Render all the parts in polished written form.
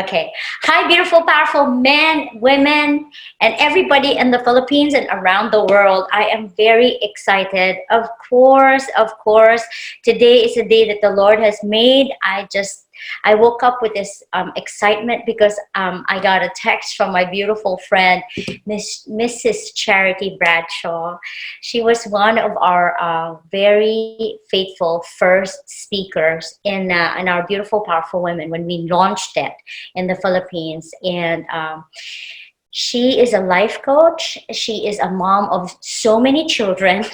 Okay. Hi, beautiful, powerful men, women, and everybody in the Philippines and around the world. I am very excited. Of course. Today is a day that the Lord has made. I woke up with this excitement because I got a text from my beautiful friend, Mrs. Charity Bradshaw. She was one of our very faithful first speakers in our Beautiful Powerful Women when we launched it in the Philippines. And she is a life coach. She is a mom of so many children.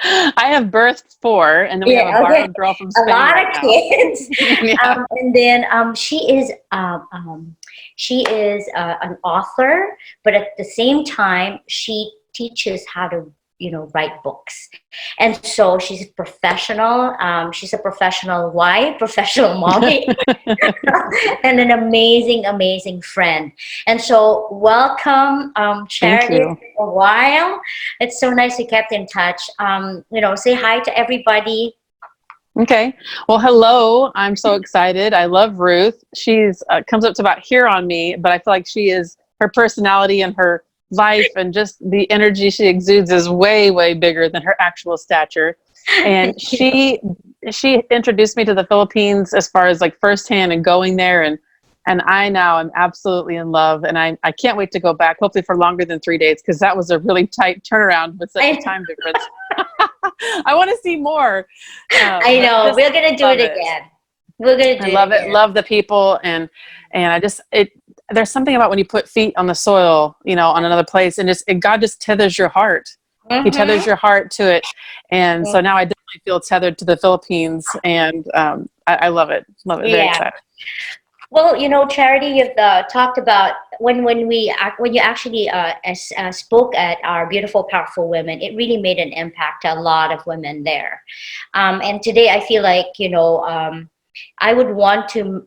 I have birthed 4, and then we have a borrowed girl from Spain. A lot right of now. kids. Yeah. And then she is an author, but at the same time, she teaches how to write books. And so she's a professional. She's a professional wife, professional mommy, and an amazing friend. And so welcome, Charity, for a while. It's so nice you kept in touch. Say hi to everybody. Okay. Well, hello. I'm so excited. I love Ruth. She's comes up to about here on me, but I feel like her personality and her life and just the energy she exudes is way bigger than her actual stature. And she introduced me to the Philippines as far as like firsthand and going there, and I now am absolutely in love, and I can't wait to go back, hopefully for longer than 3 days, because that was a really tight turnaround with such a time difference. I want to see more. I know, we're gonna do it again. We're gonna do it. I love it. Love the people, and there's something about when you put feet on the soil, on another place, and God just tethers your heart. Mm-hmm. He tethers your heart to it, and so now I definitely feel tethered to the Philippines, and I love it. Love it. Very excited. Well, Charity, you've talked about when you actually spoke at our Beautiful Powerful Women, it really made an impact to a lot of women there. And today I feel like, I would want to,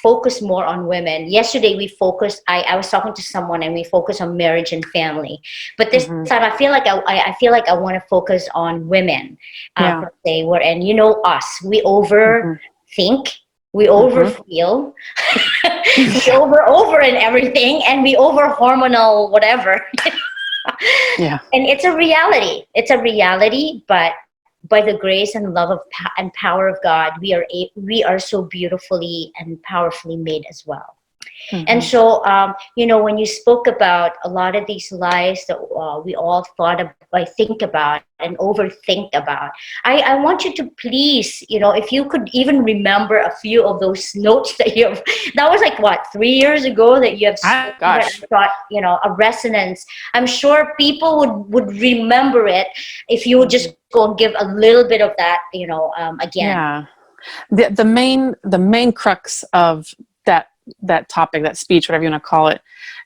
focus more on women. Yesterday we focused, I was talking to someone and we focused on marriage and family. But this time I feel like I want to focus on women, per se, wherein, us, we overthink. We overfeel, we over and everything, and we over hormonal whatever. Yeah. And it's a reality. It's a reality, but by the grace and love and power of God, we are so beautifully and powerfully made as well. Mm-hmm. And so, when you spoke about a lot of these lies that we all think about and overthink about, I want you to please, if you could even remember a few of those notes that that was like, what, 3 years ago that you have thought, a resonance. I'm sure people would remember it if you would just go and give a little bit of that, again. Yeah. The main crux of that topic, that speech, whatever you want to call it,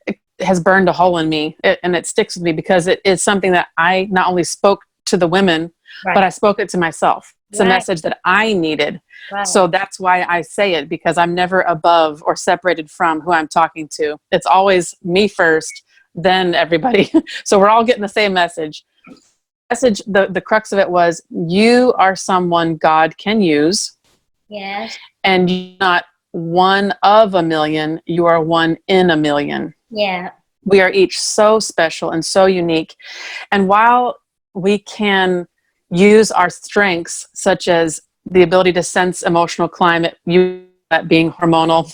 it has burned a hole in me, and it sticks with me because it is something that I not only spoke to the women, but I spoke it to myself. It's a message that I needed. Right. So that's why I say it, because I'm never above or separated from who I'm talking to. It's always me first, then everybody. So we're all getting the same message. The crux of it was, you are someone God can use. Yes. And you're not one of a million, you are one in a million. Yeah. We are each so special and so unique. And while we can use our strengths, such as the ability to sense emotional climate, that being hormonal,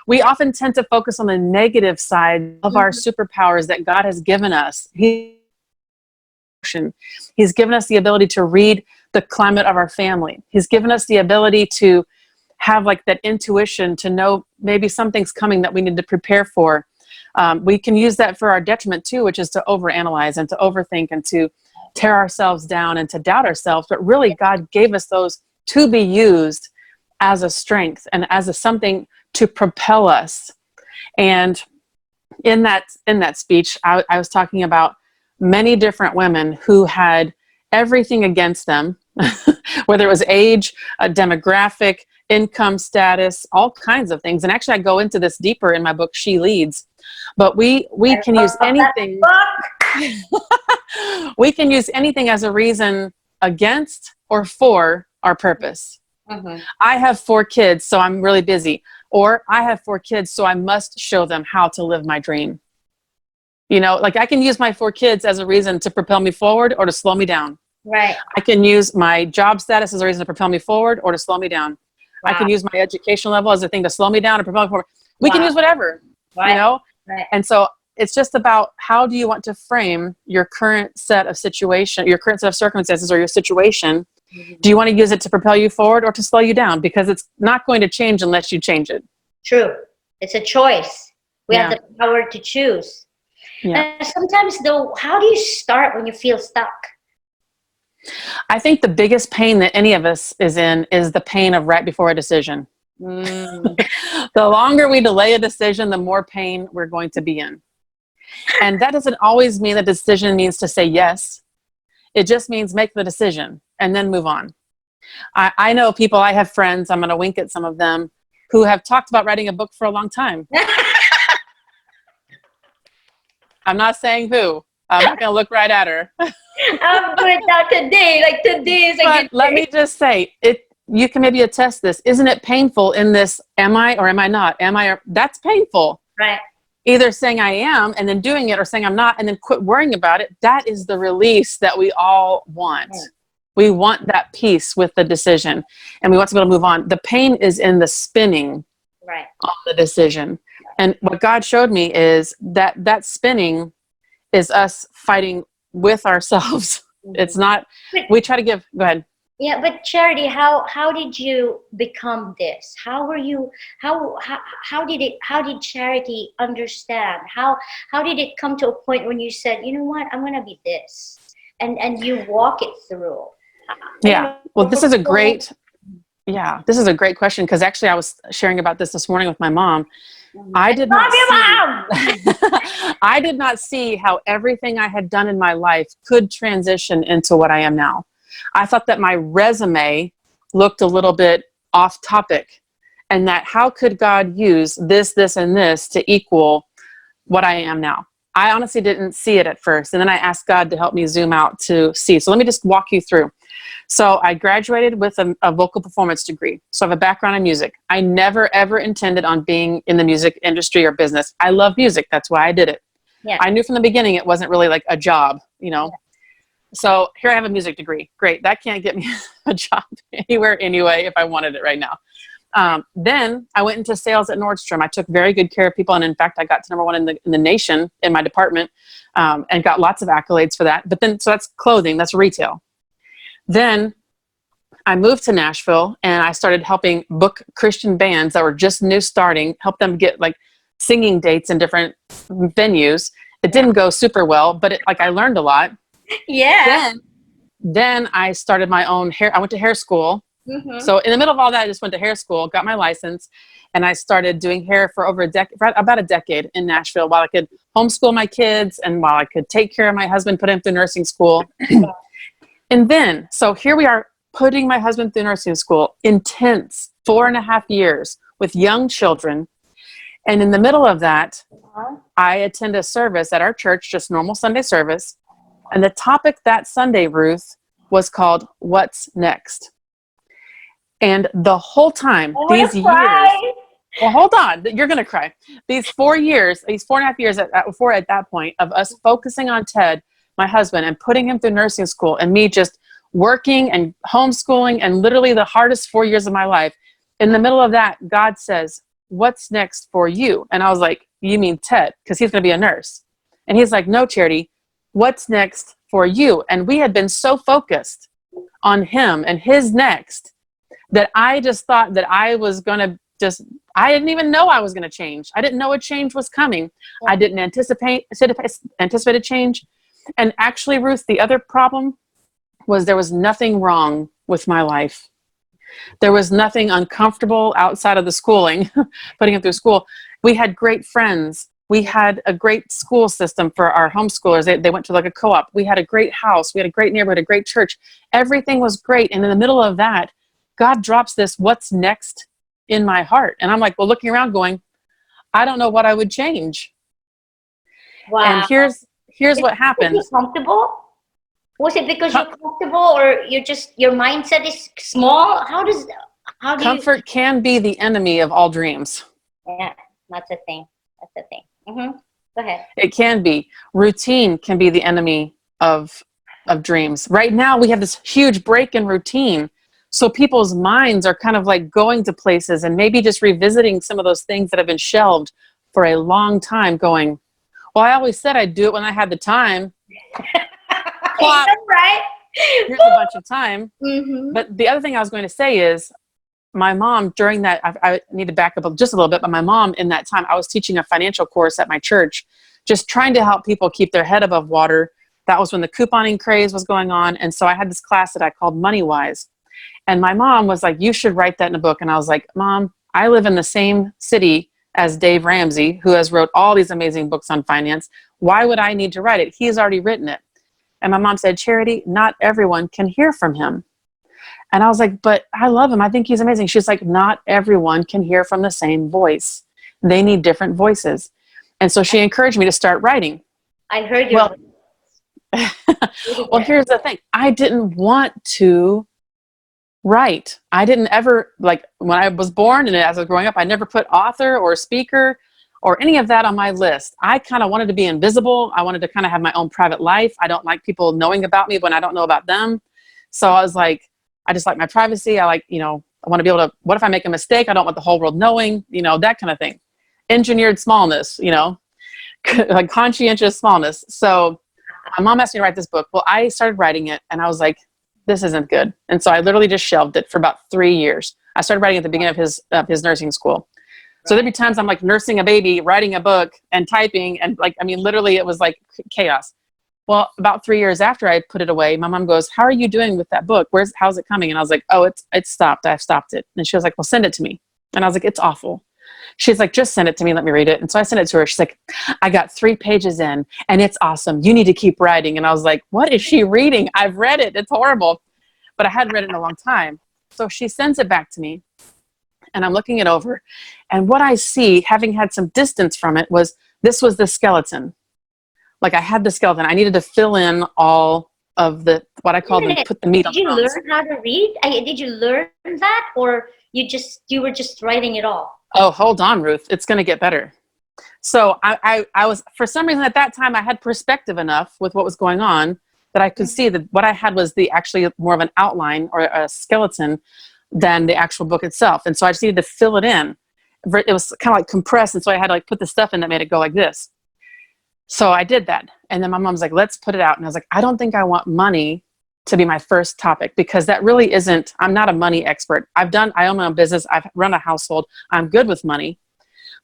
we often tend to focus on the negative side of our superpowers that God has given us. He's given us the ability to read the climate of our family. He's given us the ability to have like that intuition to know maybe something's coming that we need to prepare for. We can use that for our detriment too, which is to overanalyze and to overthink and to tear ourselves down and to doubt ourselves. But really, God gave us those to be used as a strength and as something to propel us. And in that speech, I was talking about many different women who had everything against them, whether it was age, demographic, income status, all kinds of things. And actually, I go into this deeper in my book, She Leads. But we can use anything. We can use anything as a reason against or for our purpose. Mm-hmm. I have 4 kids, so I'm really busy. Or I have 4 kids, so I must show them how to live my dream. You know, like I can use my 4 kids as a reason to propel me forward or to slow me down. Right. I can use my job status as a reason to propel me forward or to slow me down. I Wow. can use my education level as a thing to slow me down and propel me forward. We can Wow. use whatever, Right. you know? Right. And so it's just about how do you want to frame your current set of situation, your current set of circumstances or your situation. Do you want to use it to propel you forward or to slow you down? Because it's not going to change unless you change it. True. It's a choice. We have Yeah. the power to choose. Yeah. And sometimes though, how do you start when you feel stuck? I think the biggest pain that any of us is in is the pain of right before a decision. Mm. The longer we delay a decision, the more pain we're going to be in. And that doesn't always mean the decision means to say yes. It just means make the decision and then move on. I know people, I have friends, I'm going to wink at some of them, who have talked about writing a book for a long time. I'm not saying who. I'm not going to look right at her. I'm doing that today. Like today is a But good let day. me just say, you can maybe attest this. Isn't it painful in this, am I or am I not? Am I or that's painful. Right. Either saying I am and then doing it or saying I'm not and then quit worrying about it. That is the release that we all want. Right. We want that peace with the decision and we want to be able to move on. The pain is in the spinning Right. on the decision. And what God showed me is that spinning is us fighting with ourselves. Mm-hmm. It's not, we try to give, go ahead. Yeah, but Charity, how did you become this? How were you? How did Charity understand? How did it come to a point when you said, you know what, I'm gonna be this, and you walk it through? Yeah. Well, this is a great question because actually I was sharing about this morning with my mom. I did not see, I did not see how everything I had done in my life could transition into what I am now. I thought that my resume looked a little bit off topic and that how could God use this, and this to equal what I am now? I honestly didn't see it at first. And then I asked God to help me zoom out to see. So let me just walk you through. So I graduated with a vocal performance degree. So I have a background in music. I never, ever intended on being in the music industry or business. I love music. That's why I did it. Yeah. I knew from the beginning it wasn't really like a job, you know. Yeah. So here I have a music degree. Great. That can't get me a job anywhere anyway if I wanted it right now. Then I went into sales at Nordstrom. I took very good care of people. And in fact, I got to #1 in the nation in my department and got lots of accolades for that. But then, so that's clothing, that's retail. Then I moved to Nashville and I started helping book Christian bands that were just new starting, help them get like singing dates in different venues. It didn't go super well, but I learned a lot. Yeah. Then I started my own hair. I went to hair school. Mm-hmm. So in the middle of all that, I just went to hair school, got my license, and I started doing hair for about a decade in Nashville while I could homeschool my kids and while I could take care of my husband, put him through nursing school. And then, so here we are putting my husband through nursing school, intense 4.5 years with young children. And in the middle of that, I attend a service at our church, just normal Sunday service. And the topic that Sunday, Ruth, was called What's Next? And the whole time, these years, well, hold on, you're going to cry. These 4 years, these 4.5 years at that point of us focusing on Ted, my husband, and putting him through nursing school and me just working and homeschooling and literally the hardest 4 years of my life. In the middle of that, God says, what's next for you? And I was like, you mean Ted? Because he's going to be a nurse. And he's like, no, Charity, what's next for you? And we had been so focused on him and his next that I just thought that I was going to I didn't even know I was going to change. I didn't know a change was coming. I didn't anticipate a change. And actually, Ruth, the other problem was there was nothing wrong with my life. There was nothing uncomfortable outside of the schooling, putting him through school. We had great friends. We had a great school system for our homeschoolers. They went to like a co-op. We had a great house. We had a great neighborhood, a great church. Everything was great. And in the middle of that, God drops this, what's next in my heart? And I'm like, well, looking around going, I don't know what I would change. Wow. And here's what happened. Was you comfortable? Was it because you're comfortable or your mindset is small? How does How do you? Comfort can be the enemy of all dreams. Yeah, that's a thing. That's a thing. Go ahead. It can be. Routine can be the enemy of dreams. Right now, we have this huge break in routine. So people's minds are kind of like going to places and maybe just revisiting some of those things that have been shelved for a long time, going, well, I always said I'd do it when I had the time. Plop, Right? here's a bunch of time. Mm-hmm. But the other thing I was going to say is, my mom during that, I need to back up just a little bit, but my mom in that time, I was teaching a financial course at my church, just trying to help people keep their head above water. That was when the couponing craze was going on. And so I had this class that I called Money Wise. And my mom was like, you should write that in a book. And I was like, Mom, I live in the same city as Dave Ramsey, who has wrote all these amazing books on finance. Why would I need to write it? He's already written it. And my mom said, Charity, not everyone can hear from him. And I was like, but I love him. I think he's amazing. She's like, not everyone can hear from the same voice. They need different voices. And so she encouraged me to start writing. I heard you. Well, here's the thing. I didn't want to write. I didn't ever, like when I was born and as I was growing up, I never put author or speaker or any of that on my list. I kind of wanted to be invisible. I wanted to kind of have my own private life. I don't like people knowing about me when I don't know about them. So I was like, I just like my privacy. I like, I want to be able to, what if I make a mistake? I don't want the whole world knowing, that kind of thing. Engineered smallness, like conscientious smallness. So my mom asked me to write this book. Well, I started writing it and I was like, this isn't good. And so I literally just shelved it for about 3 years. I started writing at the beginning of his nursing school. So there'd be times I'm like nursing a baby, writing a book and typing. And literally it was like chaos. Well, about 3 years after I put it away, my mom goes, how are you doing with that book? How's it coming? And I was like, oh, it's stopped. I've stopped it. And she was like, well, send it to me. And I was like, it's awful. She's like, just send it to me. Let me read it. And so I sent it to her. She's like, I got 3 pages in and it's awesome. You need to keep writing. And I was like, what is she reading? I've read it. It's horrible. But I hadn't read it in a long time. So she sends it back to me and I'm looking it over. And what I see, having had some distance from it, was this was the skeleton. Like I had the skeleton. I needed to fill in all of what I call put the meat on the bones. Did you learn how to read? Did you learn that, or you were just writing it all? Oh, hold on, Ruth. It's going to get better. So I was, for some reason at that time, I had perspective enough with what was going on that I could see that what I had was actually more of an outline or a skeleton than the actual book itself. And so I just needed to fill it in. It was kind of like compressed. And so I had to put the stuff in that made it go like this. So I did that. And then my mom's like, let's put it out. And I was like, I don't think I want money to be my first topic, because that really isn't, I'm not a money expert. I own my own business. I've run a household. I'm good with money,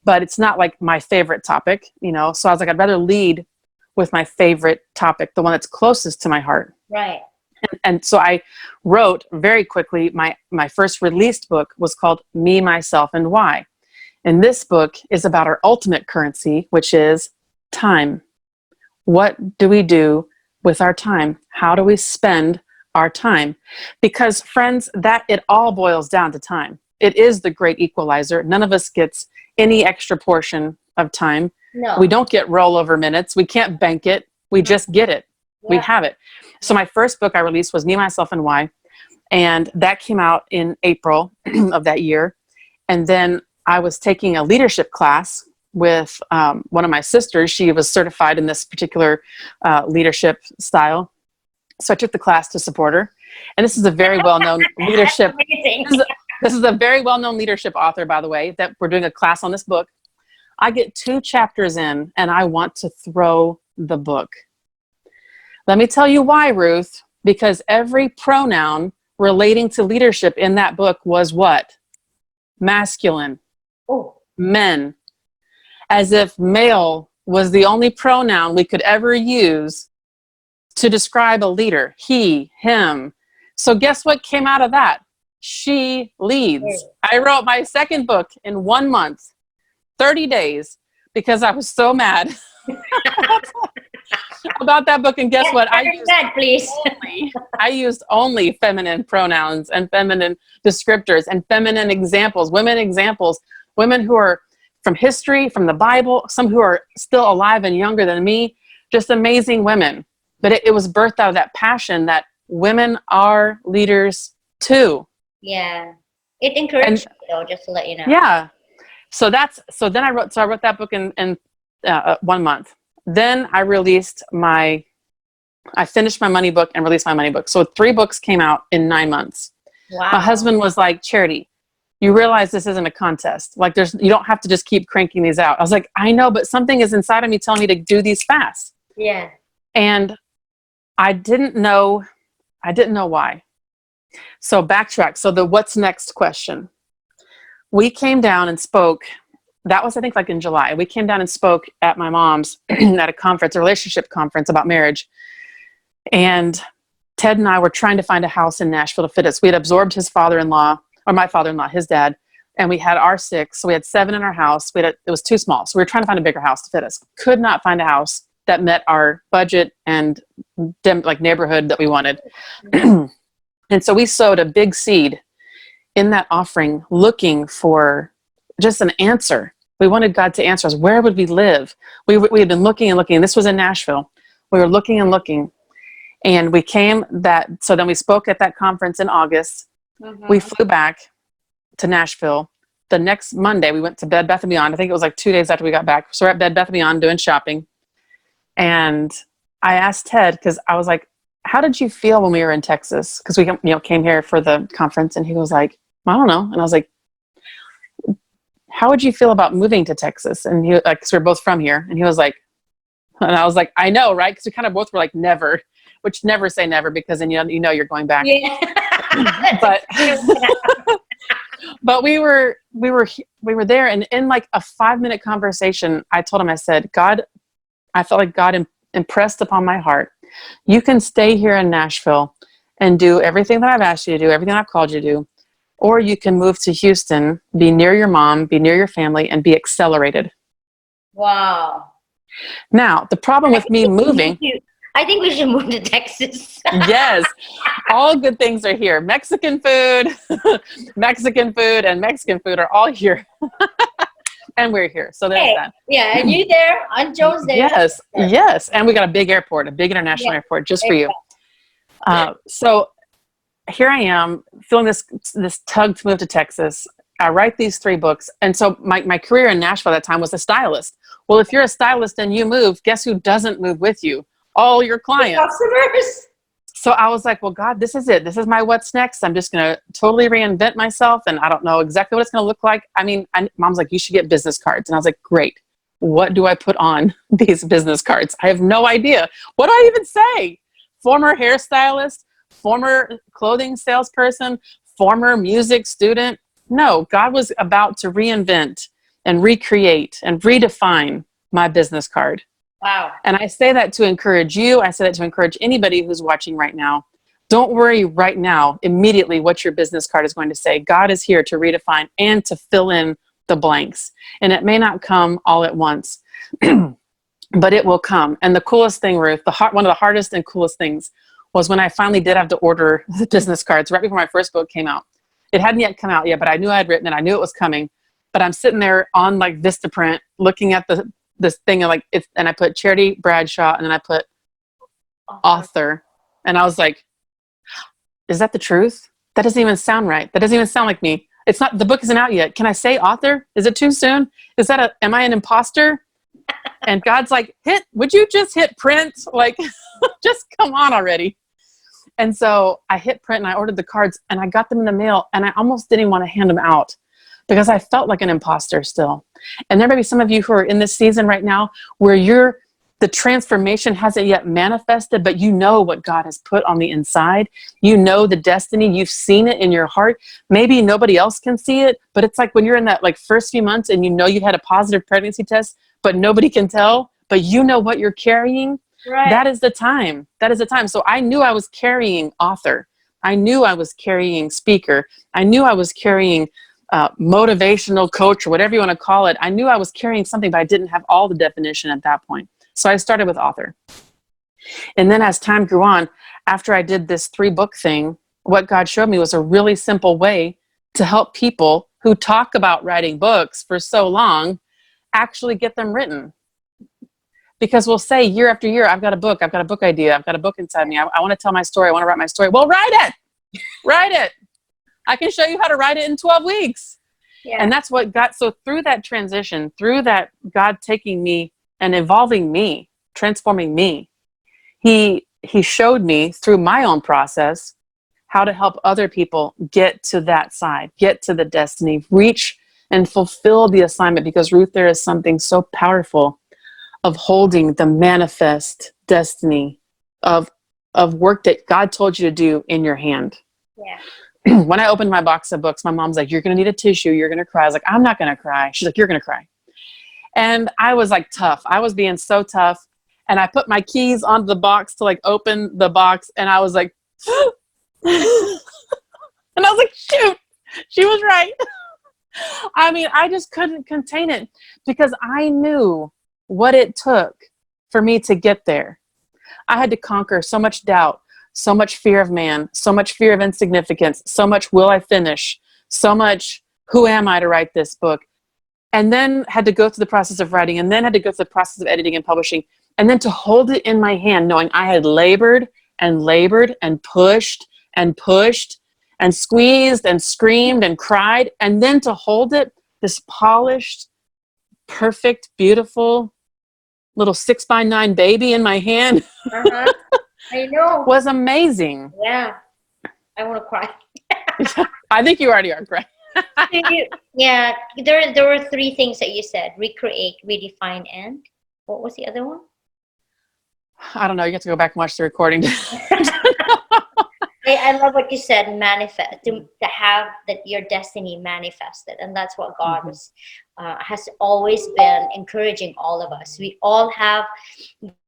but it's not like my favorite topic, So I was like, I'd rather lead with my favorite topic, the one that's closest to my heart. Right. And so I wrote very quickly, my first released book was called Me, Myself, and Why. And this book is about our ultimate currency, which is time. What do we do with our time? How do we spend our time? Because friends, that it all boils down to time. It is the great equalizer. None of us gets any extra portion of time. No. We don't get rollover minutes. We can't bank it. We just get it. Yeah. We have it. So my first book I released was Me, Myself, and Why. And that came out in April of that year. And then I was taking a leadership class with one of my sisters. She was certified in this particular leadership style. So I took the class to support her. And this is a very well-known leadership. This is a very well-known leadership author, by the way, that we're doing a class on this book. I get 2 chapters in and I want to throw the book. Let me tell you why, Ruth. Because every pronoun relating to leadership in that book was what? Masculine. Oh. Men. As if male was the only pronoun we could ever use to describe a leader. He, him. So guess what came out of that? She leads. I wrote my second book in 1 month, 30 days, because I was so mad about that book. And guess what? I used only feminine pronouns and feminine descriptors and feminine examples, women who are from history, from the Bible, some who are still alive and younger than me, just amazing women. But it was birthed out of that passion that women are leaders too. Yeah. It encouraged me, though, just to let you know. Yeah. So then I wrote that book in 1 month. Then I finished my money book and released my money book. So 3 books came out in 9 months. Wow. My husband was like, Charity, you realize this isn't a contest. Like you don't have to just keep cranking these out. I was like, I know, but something is inside of me telling me to do these fast. Yeah. And I didn't know why. So backtrack. So the what's next question. We came down and spoke. That was, I think, like in July. We came down and spoke at my mom's at a conference, a relationship conference about marriage. And Ted and I were trying to find a house in Nashville to fit us. We had absorbed his father-in-law, or my father-in-law, his dad, and we had our 6. So we had 7 in our house. It was too small. So we were trying to find a bigger house to fit us. Could not find a house that met our budget and like neighborhood that we wanted. And so we sowed a big seed in that offering, looking for just an answer. We wanted God to answer us. Where would we live? We had been looking and looking. This was in Nashville. We were looking and looking. And we so then we spoke at that conference in August. Mm-hmm. We flew back to Nashville. The next Monday, we went to Bed Bath & Beyond. I think it was like 2 days after we got back. So we're at Bed Bath & Beyond doing shopping. And I asked Ted, because I was like, how did you feel when we were in Texas? Because we came here for the conference. And he was like, I don't know. And I was like, how would you feel about moving to Texas? And he, because we're both from here. And he was like, and I was like, I know, right? Because we kind of both were like, never, which never say never, because then you know you're going back. Yeah. But we were there, and in like a 5-minute conversation, I told him, I said, God, I felt like God impressed upon my heart. You can stay here in Nashville and do everything that I've asked you to do, everything I've called you to do, or you can move to Houston, be near your mom, be near your family, and be accelerated. Wow. Now, the problem with me moving... I think we should move to Texas. Yes. All good things are here. Mexican food and Mexican food are all here. And we're here. So there's that. Yeah, and you there. Aunt Joe's there. Yes. Yes. And we got a big airport, a big international airport just for you. So here I am feeling this tug to move to Texas. I write these 3 books. And so my career in Nashville at that time was a stylist. Well, if you're a stylist and you move, guess who doesn't move with you? All your clients. Customers. So I was like, well, God, this is it. This is my what's next. I'm just going to totally reinvent myself. And I don't know exactly what it's going to look like. I mean, Mom's like, you should get business cards. And I was like, great. What do I put on these business cards? I have no idea. What do I even say? Former hairstylist, former clothing salesperson, former music student. No, God was about to reinvent and recreate and redefine my business card. Wow. And I say that to encourage you. I say that to encourage anybody who's watching right now. Don't worry right now, immediately, what your business card is going to say. God is here to redefine and to fill in the blanks. And it may not come all at once, but it will come. And the coolest thing, Ruth, one of the hardest and coolest things was when I finally did have to order the business cards right before my first book came out. It hadn't yet come out yet, but I knew I had written it. I knew it was coming. But I'm sitting there on like Vistaprint looking at this thing, and and I put Charity Bradshaw, and then I put author. And I was like, is that the truth? That doesn't even sound right. That doesn't even sound like me. It's not, the book isn't out yet. Can I say author? Is it too soon? Am I an imposter? And God's like, would you just hit print? Like, just come on already. And so I hit print and I ordered the cards and I got them in the mail, and I almost didn't want to hand them out because I felt like an imposter still. And there may be some of you who are in this season right now where the transformation hasn't yet manifested, but you know what God has put on the inside. You know the destiny. You've seen it in your heart. Maybe nobody else can see it, but it's like when you're in that like first few months and you know you had a positive pregnancy test, but nobody can tell, but you know what you're carrying. Right. That is the time. That is the time. So I knew I was carrying author. I knew I was carrying speaker. I knew I was carrying motivational coach, or whatever you want to call it. I knew I was carrying something, but I didn't have all the definition at that point. So I started with author. And then as time grew on, after I did this 3-book thing, what God showed me was a really simple way to help people who talk about writing books for so long actually get them written. Because we'll say year after year, I've got a book idea, I've got a book inside me, I want to tell my story, I want to write my story. Well, write it. I can show you how to write it in 12 weeks. Yeah. And that's what got, so through that transition, through that God taking me and evolving me, transforming me, he showed me through my own process how to help other people get to that side, get to the destiny, reach and fulfill the assignment. Because Ruth, there is something so powerful of holding the manifest destiny of work that God told you to do in your hand. Yeah. When I opened my box of books, my mom's like, you're going to need a tissue. You're going to cry. I was like, I'm not going to cry. She's like, you're going to cry. And I was like tough. I was being so tough. And I put my keys onto the box to like open the box. And I was like, and I was like, shoot, she was right. I mean, I just couldn't contain it because I knew what it took for me to get there. I had to conquer so much doubt, so much fear of man, so much fear of insignificance, so much will I finish, so much who am I to write this book, and then had to go through the process of writing, and then had to go through the process of editing and publishing, and then to hold it in my hand knowing I had labored and labored and pushed and squeezed and screamed and cried, and then to hold it, this polished, perfect, beautiful little 6x9 baby in my hand. I know. Was amazing. Yeah. I want to cry. I think you already are crying. Yeah. There were three things that you said: recreate, redefine, and what was the other one? I don't know. You have to go back and watch the recording. I love what you said, manifest, to have that your destiny manifested. And that's what God has always been encouraging all of us. We all have,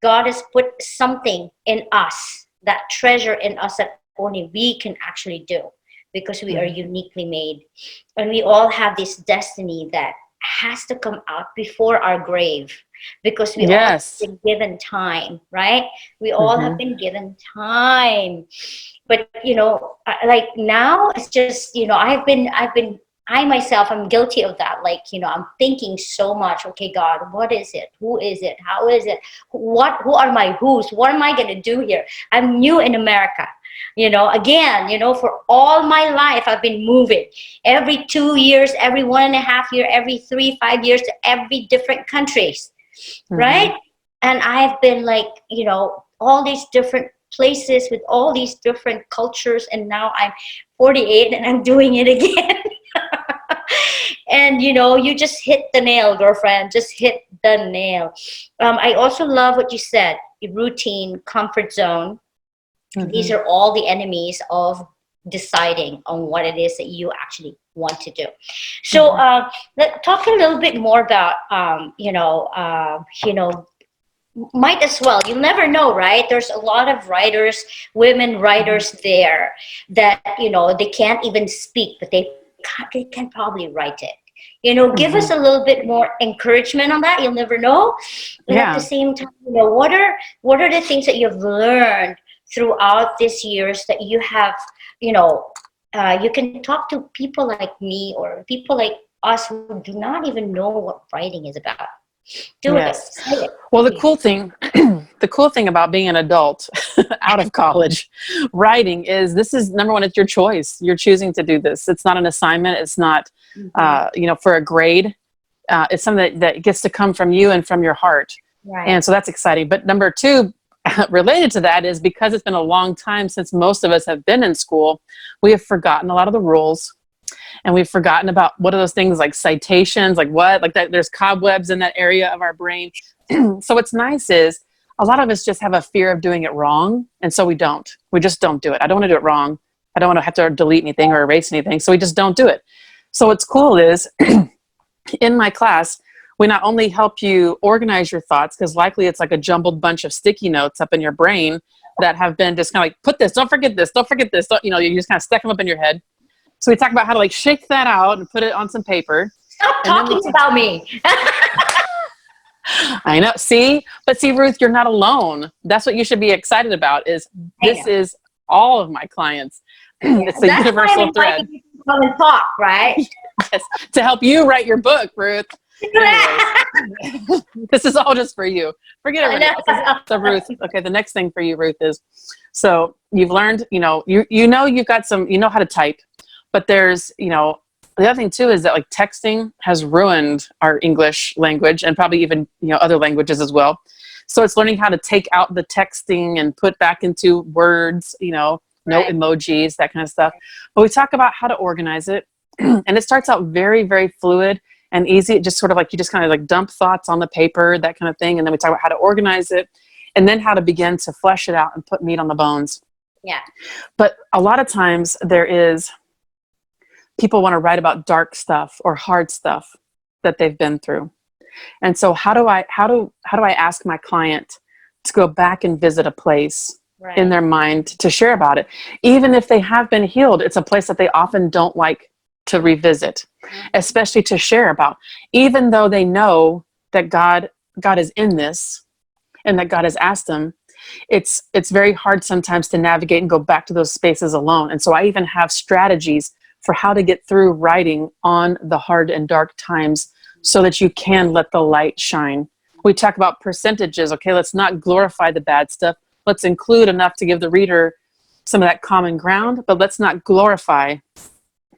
God has put something in us, that treasure in us that only we can actually do, because we are uniquely made. And we all have this destiny that has to come out before our grave, because we all have been given time, right? We all have been given time. But, like now it's just, I myself, I'm guilty of that. Like, I'm thinking so much, okay, God, what is it? Who is it? How is it? Who are my who's? What am I going to do here? I'm new in America. For all my life, I've been moving every 2 years, every 1.5 years, every 3-5 years to every different countries. Right. And I've been like, all these different places with all these different cultures. And now I'm 48 and I'm doing it again. And, you just hit the nail, girlfriend, just hit the nail. I also love what you said, routine, comfort zone. These are all the enemies of deciding on what it is that you actually want to do. So let's talk a little bit more about, might as well. You'll never know, right? There's a lot of writers, women writers there that, they can't even speak, but they can probably write it. Give us a little bit more encouragement on that. You'll never know. But at the same time, what are the things that you've learned throughout these years that you have, you can talk to people like me or people like us who do not even know what writing is about. Do it. Well, the cool thing about being an adult out of college writing is this is number one, it's your choice. You're choosing to do this. It's not an assignment. It's not, for a grade. It's something that gets to come from you and from your heart. Right. And so that's exciting. But number two, related to that, is because it's been a long time since most of us have been in school, we have forgotten a lot of the rules. And we've forgotten about what are those things like citations, like what, like that. There's cobwebs in that area of our brain. So what's nice is a lot of us just have a fear of doing it wrong. And so we just don't do it. I don't want to do it wrong. I don't want to have to delete anything or erase anything. So we just don't do it. So what's cool is in my class, we not only help you organize your thoughts, because likely it's like a jumbled bunch of sticky notes up in your brain that have been just kind of like, put this, don't forget this, don't forget this. You just kind of stack them up in your head. So we talk about how to like shake that out and put it on some paper. Stop talking about me. I know. See, Ruth, you're not alone. That's what you should be excited about. Is all of my clients. It's a universal thread. Come and talk, right? Yes, to help you write your book, Ruth. This is all just for you. Forget everything else. So Ruth, okay, the next thing for you, Ruth, is so you've learned, you've got some, how to type. But there's, the other thing too is that like texting has ruined our English language and probably even, other languages as well. So it's learning how to take out the texting and put back into words, no emojis, that kind of stuff. But we talk about how to organize it. And it starts out very, very fluid and easy. It just sort of like, you just kind of like dump thoughts on the paper, that kind of thing. And then we talk about how to organize it and then how to begin to flesh it out and put meat on the bones. Yeah. But a lot of times people want to write about dark stuff or hard stuff that they've been through. And so how do I ask my client to go back and visit a place in their mind to share about it? Even if they have been healed, it's a place that they often don't like to revisit, especially to share about, even though they know that God is in this and that God has asked them. It's very hard sometimes to navigate and go back to those spaces alone. And so I even have strategies for how to get through writing on the hard and dark times so that you can let the light shine. We talk about percentages. Okay, let's not glorify the bad stuff. Let's include enough to give the reader some of that common ground, but let's not glorify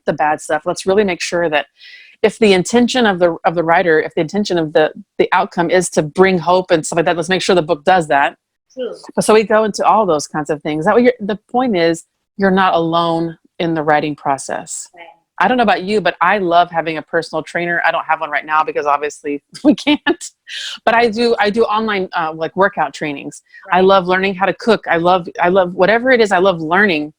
the bad stuff. Let's really make sure that if the intention of the writer, if the intention of the outcome is to bring hope and stuff like that, let's make sure the book does that. True. So we go into all those kinds of things. The point is, you're not alone in the writing process. Right. I don't know about you, but I love having a personal trainer. I don't have one right now because obviously we can't, but I do online like workout trainings. Right. I love learning how to cook. I love whatever it is. I love learning.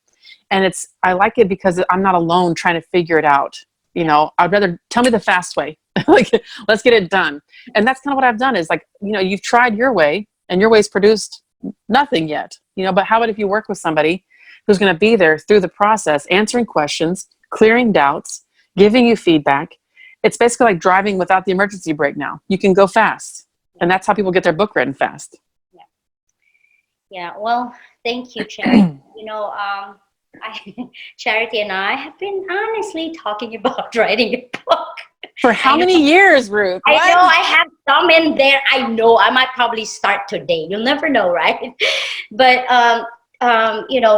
And I like it because I'm not alone trying to figure it out. I'd rather tell me the fast way. Like, let's get it done. And that's kind of what I've done is like, you've tried your way and your way's produced nothing yet, but how about if you work with somebody who's going to be there through the process, answering questions, clearing doubts, giving you feedback. It's basically like driving without the emergency brake now. You can go fast. And that's how people get their book written fast. Yeah. Well, thank you, Charity. Charity and I have been honestly talking about writing a book. For how many years, Ruth? What? I know I have some in there. I know I might probably start today. You'll never know, right? But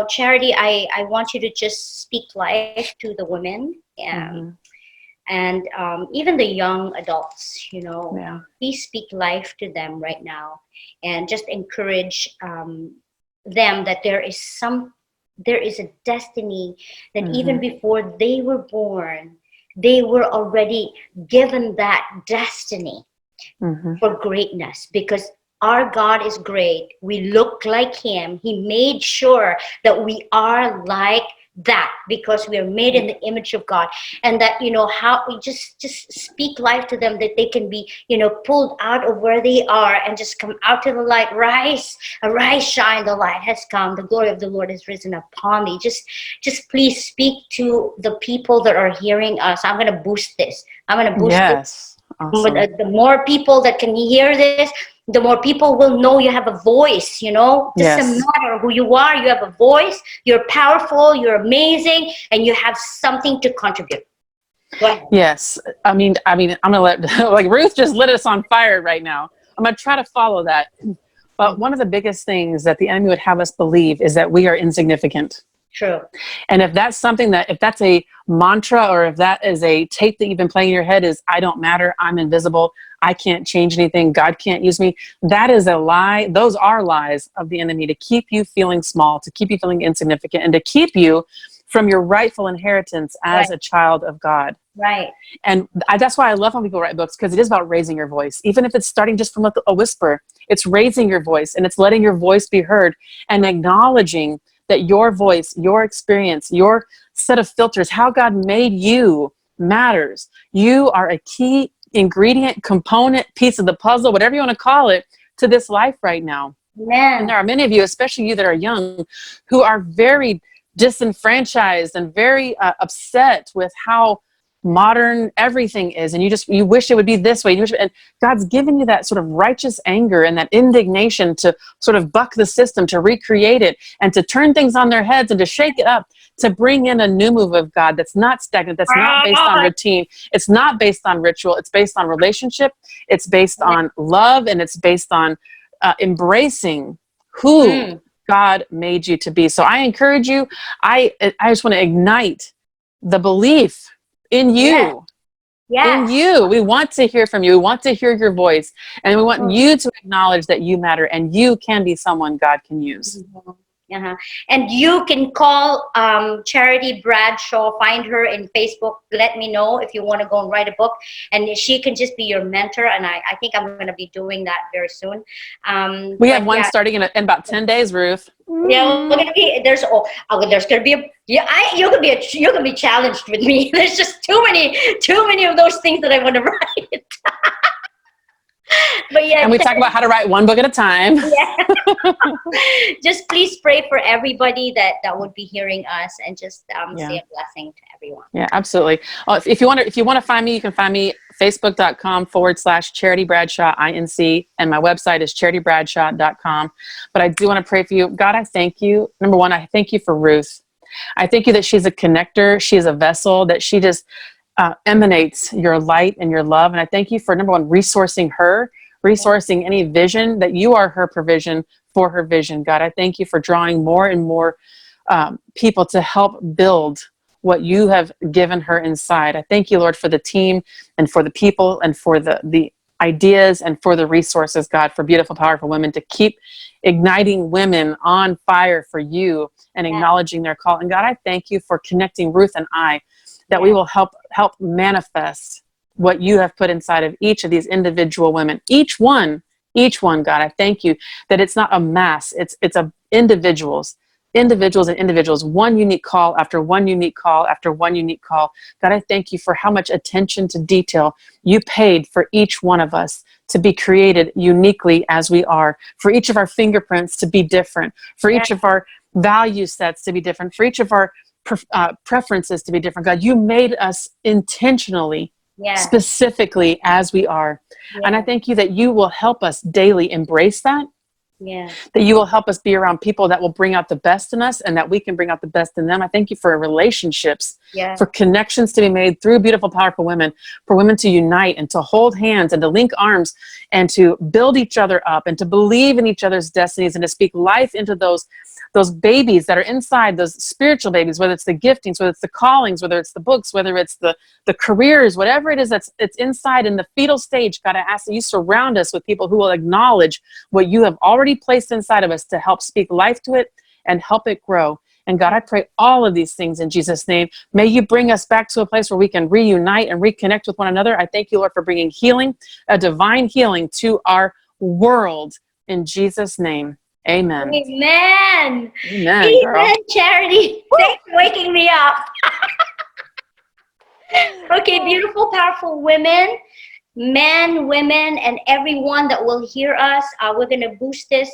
Charity, I want you to just speak life to the women and even the young adults, please speak life to them right now and just encourage them that there is a destiny that even before they were born, they were already given that destiny for greatness, because our God is great. We look like him. He made sure that we are like that because we are made in the image of God, and that how we just speak life to them, that they can be pulled out of where they are and just come out to the light. Arise, shine, the light has come, the glory of the Lord has risen upon thee. Just please speak to the people that are hearing us. I'm going to boost this. This. Awesome. The more people that can hear this, the more people will know you have a voice, Doesn't matter who you are, you have a voice, you're powerful, you're amazing, and you have something to contribute. Go ahead. Yes. I mean, I'm going to let, like Ruth just lit us on fire right now. I'm going to try to follow that. But one of the biggest things that the enemy would have us believe is that we are insignificant. True. And if that's something if that's a mantra, or if that is a tape that you've been playing in your head is, I don't matter, I'm invisible, I can't change anything, God can't use me, that is a lie. Those are lies of the enemy to keep you feeling small, to keep you feeling insignificant, and to keep you from your rightful inheritance as a child of God. Right. And that's why I love when people write books, because it is about raising your voice. Even if it's starting just from a whisper, it's raising your voice, and it's letting your voice be heard and acknowledging that your voice, your experience, your set of filters, how God made you matters. You are a key ingredient, component, piece of the puzzle, whatever you want to call it, to this life right now. Yeah. And there are many of you, especially you that are young, who are very disenfranchised and very upset with how modern everything is, and you wish it would be this way, and God's given you that sort of righteous anger and that indignation to sort of buck the system, to recreate it, and to turn things on their heads and to shake it up, to bring in a new move of God that's not stagnant, that's not based on routine, it's not based on ritual, it's based on relationship, it's based on love, and it's based on embracing who God made you to be. So I encourage you, I just want to ignite the belief in you. Yes. In you. We want to hear from you. We want to hear your voice. And we want Mm. you to acknowledge that you matter and you can be someone God can use. Uh-huh. And you can call Charity Bradshaw, find her in Facebook. Let me know if you want to go and write a book. And she can just be your mentor. And I think I'm going to be doing that very soon. We have one starting in about 10 days, Ruth. Yeah, we're gonna be there's gonna be a you're gonna be challenged with me. There's just too many of those things that I want to write. But yeah, and we talk about how to write one book at a time. Yeah. Just please pray for everybody that would be hearing us, and just say a blessing to everyone. Yeah, absolutely. If you want to find me, you can find me facebook.com/Charity Bradshaw INC, and my website is charitybradshaw.com. But I do want to pray for you. God, I thank you. Number one, I thank you for Ruth. I thank you that she's a connector. She is a vessel, that she just emanates your light and your love. And I thank you for, number one, resourcing any vision, that you are her provision for her vision. God, I thank you for drawing more and more people to help build what you have given her inside. I thank you, Lord, for the team and for the people and for the ideas and for the resources, God, for Beautiful Powerful Women, to keep igniting women on fire for you and acknowledging their call. And God, I thank you for connecting Ruth and I, that we will help manifest what you have put inside of each of these individual women. Each one, God, I thank you that it's not a mass, it's individuals, one unique call after one unique call after one unique call. God, I thank you for how much attention to detail you paid for each one of us to be created uniquely as we are, for each of our fingerprints to be different, for each of our value sets to be different, for each of our preferences to be different. God, you made us intentionally, specifically as we are. And I thank you that you will help us daily embrace that. That you will help us be around people that will bring out the best in us and that we can bring out the best in them. I thank you for relationships, for connections to be made through Beautiful Powerful Women, for women to unite and to hold hands and to link arms and to build each other up and to believe in each other's destinies and to speak life into those babies that are inside, those spiritual babies, whether it's the giftings, whether it's the callings, whether it's the books, whether it's the careers, whatever it is it's inside in the fetal stage. God, I ask that you surround us with people who will acknowledge what you have already placed inside of us to help speak life to it and help it grow. And God, I pray all of these things in Jesus' name. May you bring us back to a place where we can reunite and reconnect with one another. I thank you, Lord, for bringing healing, a divine healing to our world in Jesus' name. Amen. Amen. Amen, girl. Amen, Charity. Thanks for waking me up. Okay, beautiful, powerful women, men, women, and everyone that will hear us. We're going to boost this.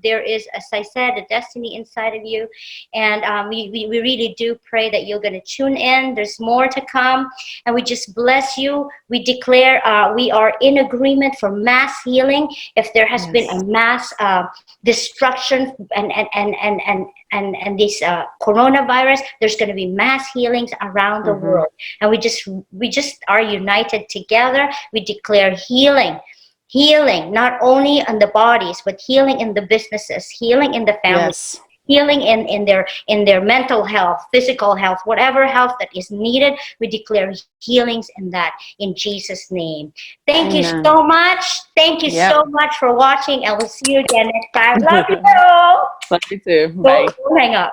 There is, as I said, a destiny inside of you. And we really do pray that you're going to tune in. There's more to come. And we just bless you. We declare we are in agreement for mass healing. If there has been a mass destruction and this coronavirus, there's going to be mass healings around the world. And we just are united together. We declare healing, not only on the bodies, but healing in the businesses, healing in the families, healing in their mental health, physical health, whatever health that is needed. We declare healings in that, in Jesus' name. Thank you so much. Thank you so much for watching, and we'll see you again next time. Love you. Love you too. Bye. Don't hang up.